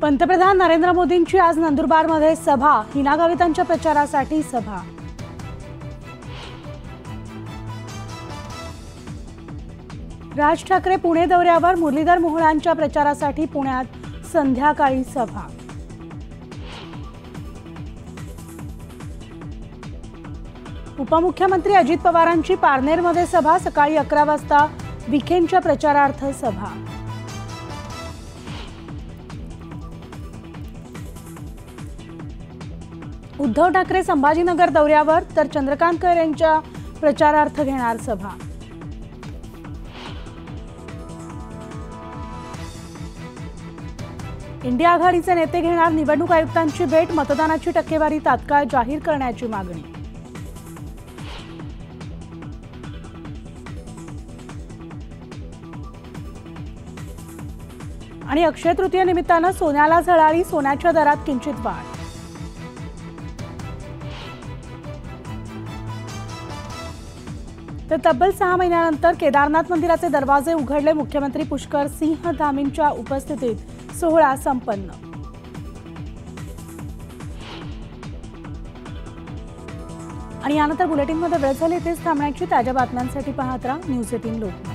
पंतप्रधान नरेंद्र मोदींची आज नंदुरबारमध्ये सभा, हिना गावितांच्या प्रचारासाठी सभा। राज ठाकरे पुणे दौऱ्यावर, मुरलीधर मोहोळांच्या प्रचारासाठी पुण्यात संध्याकाळी सभा। उपमुख्यमंत्री अजित पवारांची पारनेरमध्ये सभा, सकाळी 11 वाजता विखेंच्या प्रचारार्थ सभा। उद्धव ठाकरे संभाजीनगर दौऱ्यावर, तर चंद्रकांत खैरे यांच्या प्रचारार्थ घेणार सभा। इंडिया आघाडीचे नेते घेणार निवडणूक आयुक्तांची भेट, मतदानाची टक्केवारी तात्काळ जाहीर करण्याची मागणी। आणि अक्षय तृतीय निमित्तानं सोन्याला झळाळी, सोन्याच्या दरात किंचित वाढ। तर तब्बल 6 महिन्यानंतर केदारनाथ मंदिराचे दरवाजे उघडले, मुख्यमंत्री पुष्कर सिंह धामींच्या उपस्थितीत सोहळा संपन्न। आणि यानंतर बुलेटिनमध्ये वेळ झाली, इथेच थांबण्याची। ताज्या बातम्यांसाठी पाहत राहा न्यूज 18 लोकमत।